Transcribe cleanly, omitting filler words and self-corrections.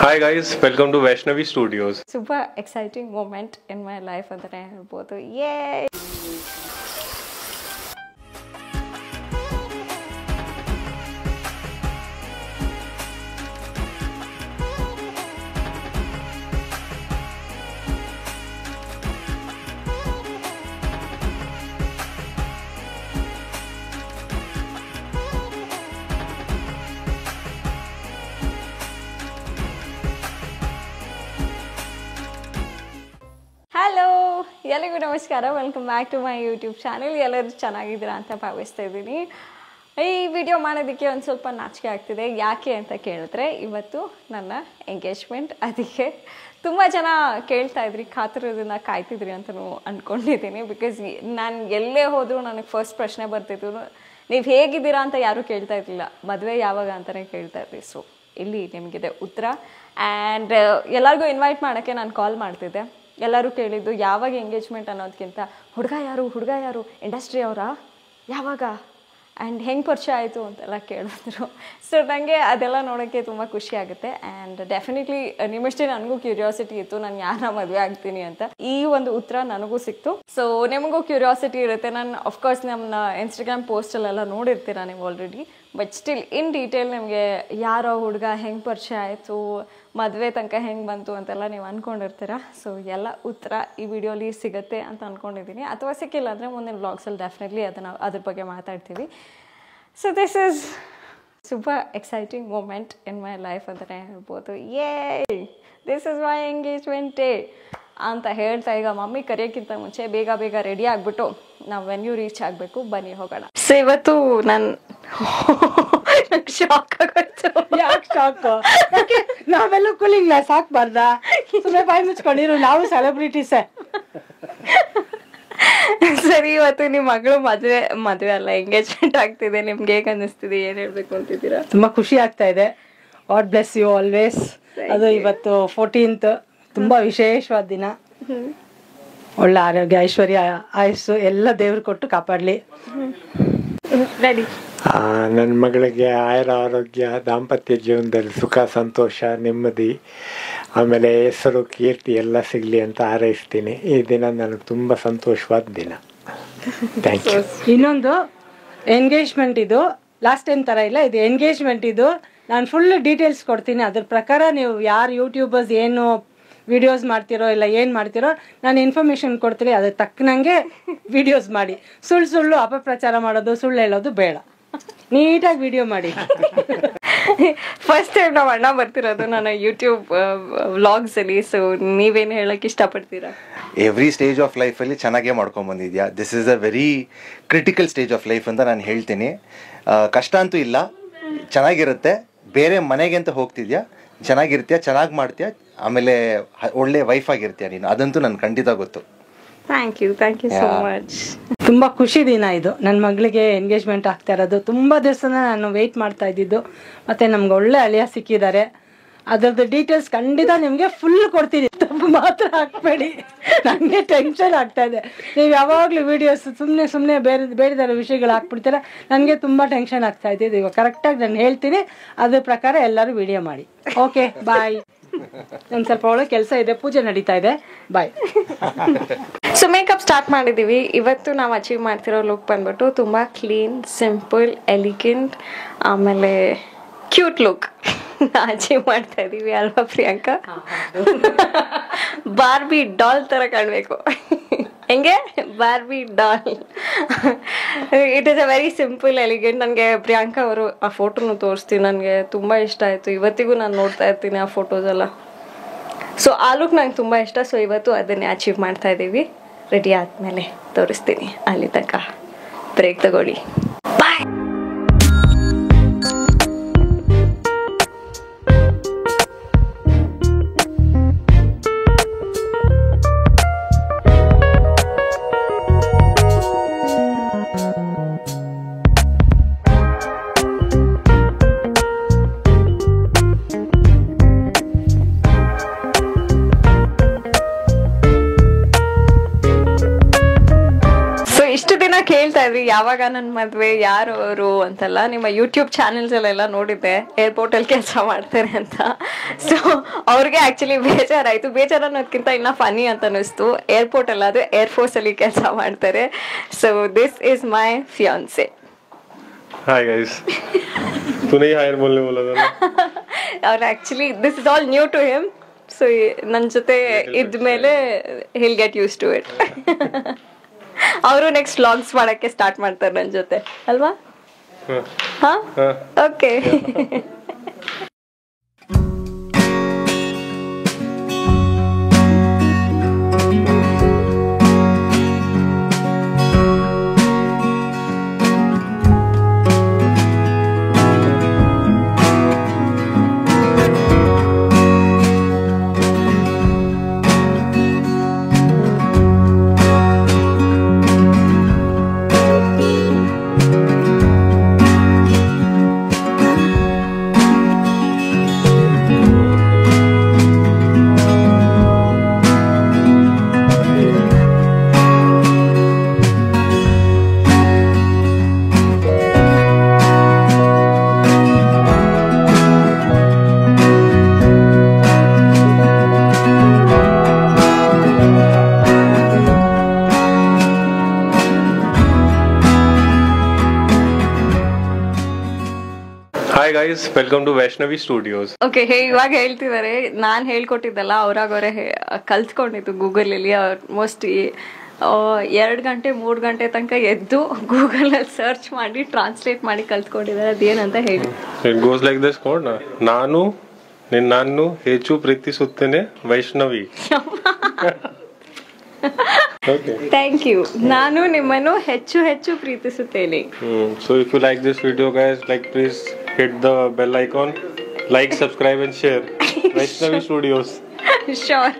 Hi guys, welcome to Vaishnavi Studios. Super exciting moment in my life and then I have both. Yay! Hello ಎಲ್ಲರಿಗೂ ನಮಸ್ಕಾರ, welcome back to my YouTube channel. ಎಲ್ಲರೂ ಚೆನ್ನಾಗಿದ್ದೀರಾ ಅಂತ ಭಾವಿಸ್ತಾ ಇದ್ದೀನಿ. ಈ video ಮಾಡೋದಕ್ಕೆ ಒಂದು ಸ್ವಲ್ಪ ನಾಚಿಕೆ ಆಗ್ತಿದೆ. ಯಾಕೆ ಅಂತ ಕೇಳಿದ್ರೆ ಇವತ್ತು ನನ್ನ ಎಂಗೇಜ್ಮೆಂಟ್. ಅದಕ್ಕೆ ತುಂಬ ಜನ ಕೇಳ್ತಾ ಇದ್ರಿ, ಕಾತುರದಿಂದ ಕಾಯ್ತಿದ್ರಿ ಅಂತಲೂ ಅಂದ್ಕೊಂಡಿದ್ದೀನಿ. ಬಿಕಾಸ್ ನಾನು ಎಲ್ಲೇ ಹೋದರೂ ನನಗೆ ಫಸ್ಟ್ ಪ್ರಶ್ನೆ ಬರ್ತಿತ್ತು, ನೀವು ಹೇಗಿದ್ದೀರಾ ಅಂತ ಯಾರೂ ಕೇಳ್ತಾ ಇರಲಿಲ್ಲ, ಮದುವೆ ಯಾವಾಗ ಅಂತಲೇ ಕೇಳ್ತಾ ಇದ್ರಿ. ಸೊ ಇಲ್ಲಿ ನಿಮಗಿದೆ ಉತ್ತರ. ಆ್ಯಂಡ್ ಎಲ್ಲರಿಗೂ ಇನ್ವೈಟ್ ಮಾಡೋಕ್ಕೆ ನಾನು ಕಾಲ್ ಮಾಡ್ತಿದ್ದೆ. ಎಲ್ಲರೂ ಕೇಳಿದ್ದು ಯಾವಾಗ ಎಂಗೇಜ್ಮೆಂಟ್ ಅನ್ನೋದಕ್ಕಿಂತ ಹುಡುಗ ಯಾರು ಇಂಡಸ್ಟ್ರಿ ಅವರಾ, ಯಾವಾಗ ಆ್ಯಂಡ್ ಹೆಂಗೆ ಪರಿಚಯ ಆಯಿತು ಅಂತೆಲ್ಲ ಕೇಳಿದ್ರು. ಸೊ ನನಗೆ ಅದೆಲ್ಲ ನೋಡೋಕ್ಕೆ ತುಂಬ ಖುಷಿ ಆಗುತ್ತೆ. ಆ್ಯಂಡ್ ಡೆಫಿನೆಟ್ಲಿ ನಿಮ್ಮಷ್ಟೇ ನನಗೂ ಕ್ಯೂರಿಯಾಸಿಟಿ ಇತ್ತು, ನಾನು ಯಾರನ್ನ ಮದುವೆ ಆಗ್ತೀನಿ ಅಂತ. ಈ ಒಂದು ಉತ್ತರ ನನಗೂ ಸಿಕ್ತು. ಸೊ ನಿಮಗೂ ಕ್ಯೂರಿಯಾಸಿಟಿ ಇರುತ್ತೆ. ನಾನು ಅಫ್ಕೋರ್ಸ್ ನಮ್ಮ ಇನ್ಸ್ಟಾಗ್ರಾಮ್ ಪೋಸ್ಟಲ್ಲೆಲ್ಲ ನೋಡಿರ್ತೀರ ನೀವು already. But still in detail ನಿಮಗೆ ಯಾರೋ ಹುಡುಗ ಹೆಂಗೆ ಪರಿಚಯ ಆಯಿತು, ಮದುವೆ ತನಕ ಹೆಂಗೆ ಬಂತು ಅಂತೆಲ್ಲ ನೀವು ಅಂದ್ಕೊಂಡಿರ್ತೀರ. ಸೊ ಎಲ್ಲ ಉತ್ತರ ಈ ವಿಡಿಯೋಲಿ ಸಿಗುತ್ತೆ ಅಂತ ಅಂದ್ಕೊಂಡಿದ್ದೀನಿ. ಅಥವಾ ಸಿಕ್ಕಿಲ್ಲ ಅಂದರೆ ಮುಂದಿನ ವ್ಲಾಗ್ಸಲ್ಲಿ ಡೆಫಿನೆಟ್ಲಿ ಅದ್ರ ಬಗ್ಗೆ ಮಾತಾಡ್ತೀವಿ. So this is super exciting moment in my life ಅಂತಲೇ ಹೇಳ್ಬೋದು. Yay this is my engagement day ಅಂತ ಹೇಳ್ತಾ ಈಗ ಮಮ್ಮಿ ಕರೆಯೋಕ್ಕಿಂತ ಮುಂಚೆ ಬೇಗ ರೆಡಿ ಆಗಿಬಿಟ್ಟು ನಾವು ವೆನ್ಯೂ ರೀಚ್ ಆಗಬೇಕು, ಬನ್ನಿ ಹೋಗೋಣ. ಸೊ ಇವತ್ತು ನಾನು ಶಾಕ್ ಆಗೋಯ್ತು. ಯಾಕೆ ಶಾಕ್? ನಾವೆಲ್ಲ ಕೂಲಿಂಗ್ ಗ್ಲಾಸ್ ಹಾಕ್ಬಾರ್ದಾ? ಸುಮ್ಮನೆ ಬಾಯಿ ಮುಚ್ಕೊಂಡಿರು, ನಾವು ಸೆಲೆಬ್ರಿಟೀಸೇ. ಸರಿ, ಇವತ್ತು ನಿಮ್ಮ ಮಗಳು ಮದುವೆ ಅಲ್ಲ ಎಂಗೇಜ್ಮೆಂಟ್ ಆಗ್ತಿದೆ. ನಿಮ್ಗೆ ಹೇಗೆ ಅನ್ನಿಸ್ತಿದೆ, ಏನು ಹೇಳ್ಬೇಕು ಅಂತಿದ್ದೀರಾ? ತುಂಬಾ ಖುಷಿ ಆಗ್ತಾ ಇದೆ. God bless you always. ಅದು ಇವತ್ತು 14th, ತುಂಬಾ ವಿಶೇಷವಾದ ದಿನ. ಒಳ್ಳೆ ಆರೋಗ್ಯ, ಐಶ್ವರ್ಯ, ಆಯಸ್ಸು ಎಲ್ಲ ದೇವ್ರು ಕೊಟ್ಟು ಕಾಪಾಡಲಿ. ರೆಡಿ. ನನ್ನ ಮಗಳಿಗೆ ಆಯುರ ಆರೋಗ್ಯ, ದಾಂಪತ್ಯ ಜೀವನದಲ್ಲಿ ಸುಖ ಸಂತೋಷ ನೆಮ್ಮದಿ, ಆಮೇಲೆ ಹೆಸರು ಕೀರ್ತಿ ಎಲ್ಲ ಸಿಗಲಿ ಅಂತ ಹಾರೈಸ್ತೀನಿ. ಈ ದಿನ ನನಗೆ ತುಂಬ ಸಂತೋಷವಾದ ದಿನ. Thank you. ಇನ್ನೊಂದು ಎಂಗೇಜ್ಮೆಂಟ್, ಇದು ಲಾಸ್ಟ್ ಟೈಮ್ ಥರ ಇಲ್ಲ, ಇದು ಎಂಗೇಜ್ಮೆಂಟ್. ಇದು ನಾನು ಫುಲ್ ಡೀಟೇಲ್ಸ್ ಕೊಡ್ತೀನಿ. ಅದ್ರ ಪ್ರಕಾರ ನೀವು ಯಾರು ಯೂಟ್ಯೂಬರ್ಸ್ ಏನು ವಿಡಿಯೋಸ್ ಮಾಡ್ತಿರೋ ಇಲ್ಲ ಏನು ಮಾಡ್ತಿರೋ ನಾನು ಇನ್ಫಾರ್ಮೇಶನ್ ಕೊಡ್ತೀನಿ. ಅದಕ್ಕೆ ತಕ್ಕನಂಗೆ ವಿಡಿಯೋಸ್ ಮಾಡಿ. ಸುಳ್ಳು ಅಪಪ್ರಚಾರ ಮಾಡೋದು, ಸುಳ್ಳು ಹೇಳೋದು ಬೇಡ. ನೀಟಾಗಿ ವಿಡಿಯೋ ಮಾಡಿ. ಫಸ್ಟ್ ಟೈಮ್ ನಾವು ಅಣ್ಣ ಬರ್ತಿರೋದು ನನ್ನ ಯೂಟ್ಯೂಬ್ ವ್ಲಾಗ್ಸ್ ಅಲ್ಲಿ. ಸೊ ನೀವೇನು ಹೇಳಕ್ ಇಷ್ಟಪಡ್ತೀರಾ? ಎವ್ರಿ ಸ್ಟೇಜ್ ಆಫ್ ಲೈಫಲ್ಲಿ ಚೆನ್ನಾಗೇ ಮಾಡ್ಕೊಂಡು ಬಂದಿದ್ಯಾ. This is a very critical stage of life ಅಂತ ನಾನು ಹೇಳ್ತೀನಿ. ಕಷ್ಟ ಅಂತೂ ಇಲ್ಲ, ಚೆನ್ನಾಗಿರುತ್ತೆ. ಬೇರೆ ಮನೆಗೆ ಅಂತ ಹೋಗ್ತಿದ್ಯಾ, ಚೆನ್ನಾಗಿರ್ತೀಯ, ಚೆನ್ನಾಗಿ ಮಾಡ್ತೀಯ, ಆಮೇಲೆ ಒಳ್ಳೆ ವೈಫ್ ಆಗಿರ್ತೀಯ ನೀನು. ಅದಂತೂ ನನ್ಗೆ ಖಂಡಿತ ಗೊತ್ತು. Thank you so much. ತುಂಬ ಖುಷಿ ದಿನ ಇದು. ನನ್ನ ಮಗಳಿಗೆ ಎಂಗೇಜ್ಮೆಂಟ್ ಆಗ್ತಾ ಇರೋದು. ತುಂಬ ದಿವಸನ ನಾನು ವೆಯ್ಟ್ ಮಾಡ್ತಾ ಇದ್ದಿದ್ದು. ಮತ್ತು ನಮ್ಗೆ ಒಳ್ಳೆ ಅಳಿಯ ಸಿಕ್ಕಿದ್ದಾರೆ. ಅದರದ್ದು ಡೀಟೇಲ್ಸ್ ಖಂಡಿತ ನಿಮಗೆ ಫುಲ್ ಕೊಡ್ತೀನಿ, ತಪ್ಪು ಮಾತ್ರ ಹಾಕ್ಬೇಡಿ. ನನಗೆ ಟೆನ್ಷನ್ ಆಗ್ತಾ ಇದೆ. ನೀವು ಯಾವಾಗಲೂ ವೀಡಿಯೋಸ್ ಸುಮ್ಮನೆ ಬೇರೆದಾರ ವಿಷಯಗಳು ಹಾಕ್ಬಿಡ್ತೀರ, ನನಗೆ ತುಂಬ ಟೆನ್ಷನ್ ಆಗ್ತಾ ಇದೆ. ಇವಾಗ ಕರೆಕ್ಟಾಗಿ ನಾನು ಹೇಳ್ತೀನಿ, ಅದ್ರ ಪ್ರಕಾರ ಎಲ್ಲರೂ ವಿಡಿಯೋ ಮಾಡಿ. ಓಕೆ, ಬಾಯ್. ನಾನು ಸ್ವಲ್ಪ ಒಳ್ಳೆ ಕೆಲಸ ಇದೆ, ಪೂಜೆ ನಡೀತಾ ಇದೆ. ಬಾಯ್. ಸೊ ಮೇಕಪ್ ಸ್ಟಾರ್ಟ್ ಮಾಡಿದ್ದೀವಿ. ಇವತ್ತು ನಾವು ಅಚೀವ್ ಮಾಡ್ತಿರೋ ಲುಕ್ ಬಂದ್ಬಿಟ್ಟು ತುಂಬ ಕ್ಲೀನ್, ಸಿಂಪಲ್, ಎಲಿಗೆಂಟ್, ಆಮೇಲೆ ಕ್ಯೂಟ್ ಲುಕ್ ಅಚೀವ್ ಮಾಡ್ತಾ ಇದ್ದೀವಿ ಅಲ್ವಾ ಪ್ರಿಯಾಂಕಾ? ಬಾರ್ಬಿ ಡಾಲ್ ಥರ ಕಾಣಬೇಕು. ಹೆಂಗೆ? Barbie doll. It is a very simple, elegant. ನನಗೆ ಪ್ರಿಯಾಂಕಾ ಅವರು ಆ ಫೋಟೋನು ತೋರಿಸ್ತೀನಿ, ನನಗೆ ತುಂಬ ಇಷ್ಟ ಆಯಿತು. ಇವತ್ತಿಗೂ ನಾನು ನೋಡ್ತಾ ಇರ್ತೀನಿ ಆ ಫೋಟೋಸ್ ಎಲ್ಲ. ಸೊ ಆ ಲುಕ್ ನಂಗೆ ತುಂಬ ಇಷ್ಟ. ಸೊ ಇವತ್ತು ಅದನ್ನೇ ಅಚೀವ್ ಮಾಡ್ತಾ ಇದ್ದೀವಿ. ರೆಡಿ ಆದಮೇಲೆ ತೋರಿಸ್ತೀನಿ. ಅಲ್ಲಿ ತನಕ ಬ್ರೇಕ್ ತಗೊಳ್ಳಿ. ಬಾಯ್. ಕೇಳ್ತಾ ಇದ್ರಿ ಯಾವಾಗ ನನ್ನ ಮದ್ವೆ ಯಾರು ಅವರು ಅಂತೆಲ್ಲ, ನಿಮ್ಮ ಯೂಟ್ಯೂಬ್ ಚಾನೆಲ್ಸ್ ಅಲ್ಲೆಲ್ಲ ನೋಡಿದ್ದೆ ಏರ್ಪೋರ್ಟ್ ಅಲ್ಲಿ ಕೆಲಸ ಮಾಡ್ತಾರೆ ಅಂತ. ಸೊ ಅವ್ರಿಗೆ ಆಕ್ಚುಲಿ ಬೇಜಾರಾಯ್ತು. ಬೇಜಾರು ಅನ್ನೋದಕ್ಕಿಂತ ಇನ್ನ ಫನಿ ಅಂತ ಅನಿಸ್ತು. ಏರ್ಪೋರ್ಟ್ ಅಲ್ಲಾದ್ರೆ ಏರ್ಫೋರ್ಸ್ ಅಲ್ಲಿ ಕೆಲಸ ಮಾಡ್ತಾರೆ. So this is my fiancee. Hi guys. तूने ही हायर बोलने बोला था ना. ಅವ್ರು actually this is all new to him. So ನನ್ನ ಜೊತೆ ಇದ್ಮೇಲೆ he'll get used to it. ಅವರು ನೆಕ್ಸ್ಟ್ ವ್ಲಾಗ್ಸ್ ಮಾಡಕ್ಕೆ ಸ್ಟಾರ್ಟ್ ಮಾಡ್ತಾರೆ ನನ್ನ ಜೊತೆ ಅಲ್ವಾ? ಹಾ okay. Hi guys, welcome to Vaishnavi Studios. Okay, ಇವಾಗ ಹೇಳ್ತಿದ್ದಾರೆ. ನಾನು ಹೇಳ್ಕೊಟ್ಟಿದ್ದಲ್ಲ, ಅವ್ರಾಗವರೇ ಕಲ್ತ್ಕೊಂಡಿದ್ದು ಗೂಗಲಲ್ಲಿ. ಆಲ್ಮೋಸ್ಟ್ 2 ಗಂಟೆ 3 ಗಂಟೆ ತನಕ ಎದ್ದು ಗೂಗಲಲ್ಲಿ ಸರ್ಚ್ ಮಾಡಿ ಟ್ರಾನ್ಸ್ಲೇಟ್ ಮಾಡಿ ಕಲ್ತ್ಕೊಂಡಿದ್ದಾರೆ. ಅದೇನಂತ ಹೇಳಿ. It goes like this, ನೋಡ್ನಾ? ನಾನು ನಿನ್ನನ್ನು ಹೆಚ್ಚು ಪ್ರೀತಿಸುತ್ತೇನೆ ವೈಷ್ಣವಿ. Okay. Thank you. ನಾನು ನಿಮ್ಮನ್ನು ಹೆಚ್ಚು ಹೆಚ್ಚು ಪ್ರೀತಿಸುತ್ತೇನೆ. So if you like this video guys, like please hit the bell icon, like, subscribe and share. Vaishnavi Studios. Sure.